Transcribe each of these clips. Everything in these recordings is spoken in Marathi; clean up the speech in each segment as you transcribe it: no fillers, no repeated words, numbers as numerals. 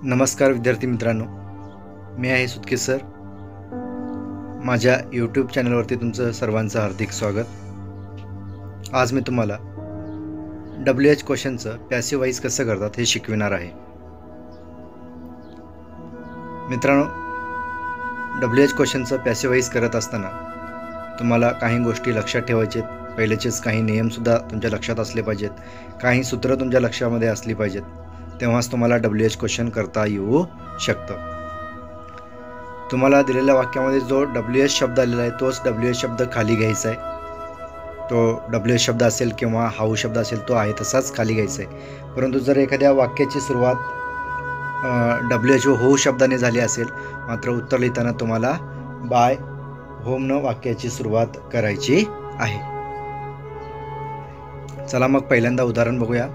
नमस्कार विद्यार्थी मित्रांनो, मी आहे सुतके सर. माझ्या यूट्यूब चॅनलवरती तुमचं सर्वांचं हार्दिक स्वागत. आज मी तुम्हाला WH क्वेश्चनचं पॅसिव्हाइज कसं करतात हे शिकविणार आहे. मित्रांनो, WH क्वेश्चनचं पॅसिव्हाइज करत असताना तुम्हाला काही गोष्टी लक्षात ठेवायचे आहेत. पहिलेचेच काही नियमसुद्धा तुमच्या लक्षात असले पाहिजेत, काही सूत्र तुमच्या लक्षामध्ये असली पाहिजेत. तेव्हाच तुम्हाला WH क्वेश्चन करता येऊ शकतं. तुम्हाला दिलेल्या वाक्यामध्ये जो WH शब्द आलेला आहे तोच WH शब्द खाली घ्यायचा आहे. तो WH शब्द असेल किंवा हाऊ शब्द असेल तो आहे तसाच खाली घ्यायचा आहे. परंतु जर एखाद्या वाक्याची सुरुवात WHO होऊ शब्दाने झाली असेल, मात्र उत्तर लिहिताना तुम्हाला बाय होमनं वाक्याची सुरुवात करायची आहे. चला मग पहिल्यांदा उदाहरण बघूया.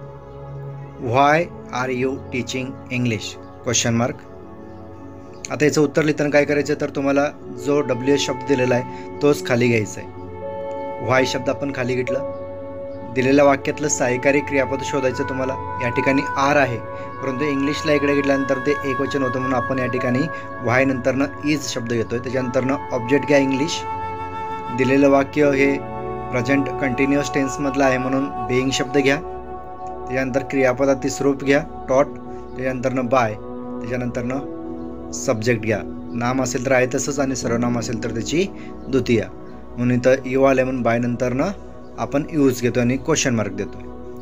Why are you teaching English question mark. आता याचं उत्तर लिहिताना काय करायचं तर तुम्हाला जो WH शब्द दिलेला आहे तोच खाली घ्यायचा आहे. व्हाय शब्द आपण खाली घेतलं. दिलेल्या वाक्यातलं सहाय्यकारी क्रियापद शोधायचं तुम्हाला. या ठिकाणी आर आहे, परंतु इंग्लिशला इकडे घेतल्यानंतर ते एकवचन होतं म्हणून आपण या ठिकाणी व्हाय नंतरनं इज शब्द घेतोय. त्याच्यानंतरनं ऑब्जेक्ट घ्या इंग्लिश. दिलेलं वाक्य हे प्रेझेंट कंटिन्युअस टेन्समधलं आहे म्हणून बेइंग शब्द घ्या. त्याच्यानंतर क्रियापदातील स्वरूप घ्या टॉट. त्याच्यानंतरनं बाय. त्याच्यानंतरनं सब्जेक्ट घ्या. नाम असेल तर आहे तसंच आणि सर्वनाम असेल तर त्याची द्वितीया. म्हणून इथं यू आले म्हणून बाय नंतरनं आपण यूज घेतो आणि क्वेश्चन मार्क देतो.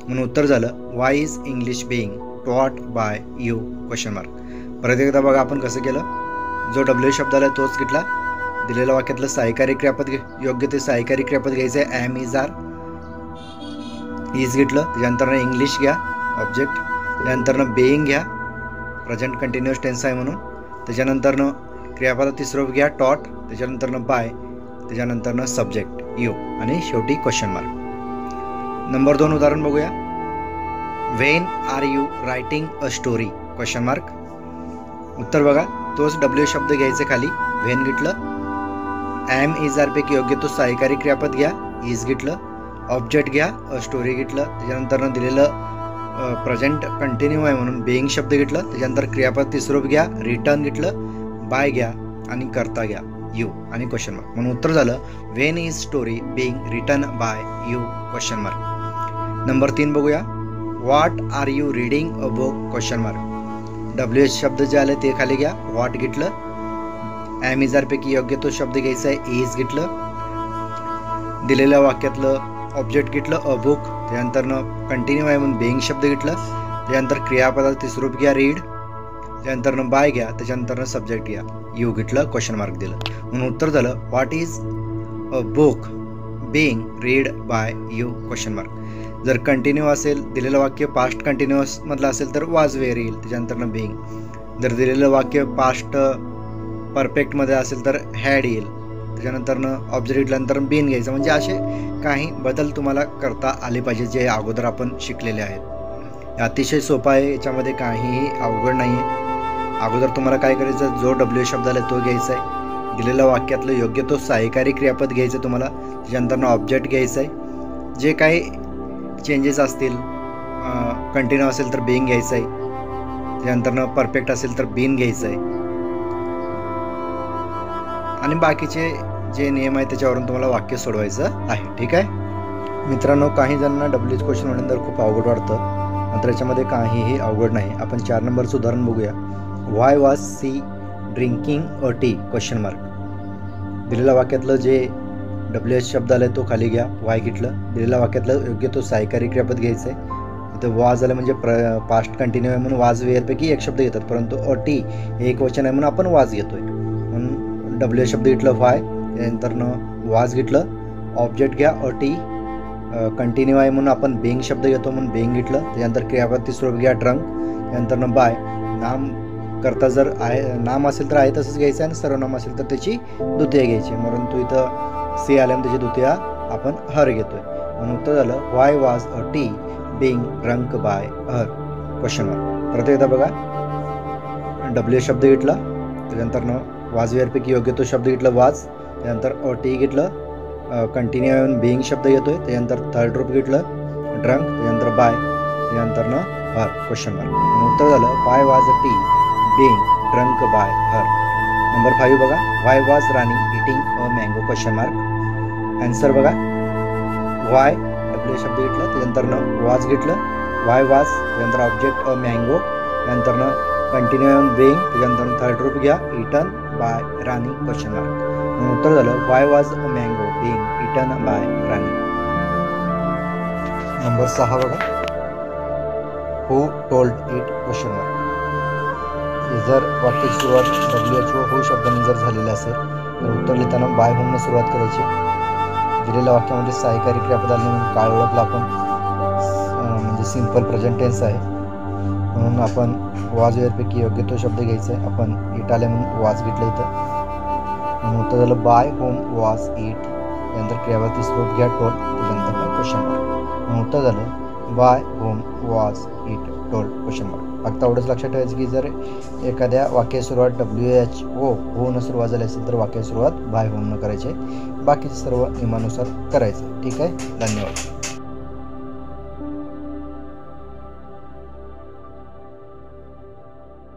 म्हणून उत्तर झालं Y is English being taught by you question mark. परत एकदा बघा आपण कसं केलं. जो WH शब्द आला तोच घेतला. दिलेल्या वाक्यातलं सहाय्यकारी क्रियापद योग्य ते सहाय्यकारी क्रियापद घ्यायचं आहे. ॲम इज आर इज घेतलं. त्याच्यानंतर इंग्लिश घ्या ऑब्जेक्ट. त्यानंतरनं बेइंग घ्या प्रेझेंट कंटिन्युअस टेन्स आहे म्हणून. त्याच्यानंतरनं क्रियापदातील स्वरूप घ्या टॉट. त्याच्यानंतरनं बाय. त्याच्यानंतरनं सब्जेक्ट यू आणि शेवटी क्वेश्चन मार्क. नंबर 2 उदाहरण बघूया. When are you writing a story question mark. उत्तर बघा तोच WH शब्द घ्यायचे खाली. व्हेन घेतलं. ॲम इज आर पैकी योग्य तो सहाय्यकारी क्रियापद घ्या. इज घेतलं. ऑब्जेक्ट घ्या स्टोरी घेतलं. त्याच्यानंतर दिलेलं प्रेझेंट कंटिन्यू आहे म्हणून बेइंग शब्द घेतलं. त्याच्यानंतर क्रियापद स्वरूप घ्या रिटर्न घेतलं. बाय घ्या आणि करता घ्या यू आणि क्वेश्चन मार्क. म्हणून उत्तर झालं when is story being return by you question mark. Number 3 बघूया. What are you reading a book question mark. WH शब्द जे आले ते खाली घ्या. व्हॉट घेतलं. ॲम इज आर पैकी योग्य तो शब्द घ्यायचा आहे. इज घेतलं. दिलेल्या वाक्यातलं ऑब्जेक्ट घेतलं अ बुक. त्यानंतरनं कंटिन्यू आहे म्हणून बेइंग शब्द घेतलं. त्यानंतर क्रियापदाचे स्वरूप घ्या रीड. त्यानंतरनं बाय घ्या. त्याच्यानंतरनं सब्जेक्ट घ्या यू घेतलं क्वेश्चन मार्क दिलं. म्हणून उत्तर झालं what is a book being read by you question mark. जर कंटिन्यू असेल दिलेलं वाक्य पास्ट कंटिन्युअस मधलं असेल तर वाज वेअर येईल. त्याच्यानंतरनं बेइंग. जर दिलेलं वाक्य पास्ट परफेक्टमध्ये असेल तर हॅड येईल. त्याच्यानंतरनं ऑब्जेक्ट नंतर बीन घ्यायचं. म्हणजे असे काही बदल तुम्हाला करता आले पाहिजे जे अगोदर आपण शिकलेले आहेत. अतिशय सोपं आहे, याच्यामध्ये काहीही अवघड नाही आहे. अगोदर तुम्हाला काय करायचं जो WH शब्द आला तो घ्यायचा आहे. दिलेल्या वाक्यातलं योग्य तो सहाय्यकारी क्रियापद घ्यायचं तुम्हाला. त्याच्यानंतरनं ऑब्जेक्ट घ्यायचं आहे. जे काही चेंजेस असतील कंटिन्यू असेल तर बेइंग घ्यायचं आहे. त्याच्यानंतरनं परफेक्ट असेल तर बीन घ्यायचं आहे आणि बाकीचे जे नियम आहेत त्याच्यावरून तुम्हाला वाक्य सोडवायचं आहे. ठीक आहे मित्रांनो, काही जणांना WH क्वेश्चन म्हणल्यानंतर खूप अवघड वाटतं, मात्र याच्यामध्ये काहीही अवघड नाही. आपण 4 नंबरचं उदाहरण बघूया. Why was she drinking a tea question mark. दिलेल्या वाक्यातलं जे WH शब्द आला तो खाली घ्या. वाय घेतलं. दिलेल्या वाक्यातलं योग्य तो सहाय्यकारी क्रियापद घ्यायचं आहे. इथं वाज आलं म्हणजे पास्ट कंटिन्यू आहे म्हणून वाज वेअरपैकी एक शब्द घेतात, परंतु अ टी हे एक वचन आहे म्हणून आपण वाज घेतोय म्हणून WH शब्द घेतलं व्हाय. त्यानंतरनं वाज घेतलं. ऑब्जेक्ट घ्या अ टी. कंटिन्यू आहे म्हणून आपण बेइंग शब्द घेतो म्हणून बेइंग घेतलं. त्यानंतर क्रियापद स्वरूप घ्या ड्रंक. त्यानंतरनं बाय. नाम करता जर आहे नाम असेल तर आहे तसंच घ्यायचं आणि सर्वनाम असेल तर त्याची द्वितीया घ्यायची. परंतु इथं सी आल्यामुळे त्याची द्वितीया आपण हर घेतोय. म्हणून उत्तर झालं why was a tea being drunk by her question mark. परत एकदा बघा. WH शब्द घेतला. त्यानंतरनं वाज वेअरपैकी योग्य तो शब्द घेतला वाज. त्यानंतर अ टी घेतलं. कंटिन्यू येऊन बेइंग शब्द घेतोय. त्यानंतर थर्ड रूप घेतलं ड्रंक. त्यानंतर बाय. त्यानंतरनं हर क्वेश्चन मार्क. उत्तर झालं why was a tea being drunk by her. Number 5 बघा, why was Rani eating a mango question mark. Answer बघा, why W शब्द घेतला, त्यानंतर was घेतलं, why was, त्यानंतर ऑब्जेक्ट अ मँगो, त्यानंतर कंटिन्यू ऑन बेइंग, त्यानंतर थर्ड रूप घ्या eaten by Rani question mark. उत्तर झालं why was a mango being eaten by Rani. Number 6 बघा, who told it question mark. जर वाक्याची सुरुवात WHO हो शब्दाने जर झालेली असेल तर उत्तर लिहिताना बाय होऊन सुरुवात करायची. दिलेल्या वाक्यामध्ये सहाय्यकारी क्रियापद आले म्हणून काय ओळखलं आपण, म्हणजे सिंपल प्रेझेंट टेन्स आहे म्हणून आपण वाज वेअरपैकी योग्य तो शब्द घ्यायचा आहे. आपण इट आले म्हणून वाज घेतलं इथं म्हणून उत्तर झालं बाय होम वाज इट. त्यानंतर क्रियापदाची स्रोत घ्या टोल्ड, त्यानंतर क्वेश्चन मार्क म्हणून उत्तर झालं बाय होम वाज इट टोल्ड क्वेश्चन मार्क. फक्त एवढंच लक्षात ठेवायचं की जर एखाद्या वाक्याची सुरुवात WHO होऊन सुरुवात झाली असेल तर वाक्याची सुरुवात बाय होऊन करायची, बाकीचे सर्व नियमानुसार करायचं. ठीक आहे, धन्यवाद.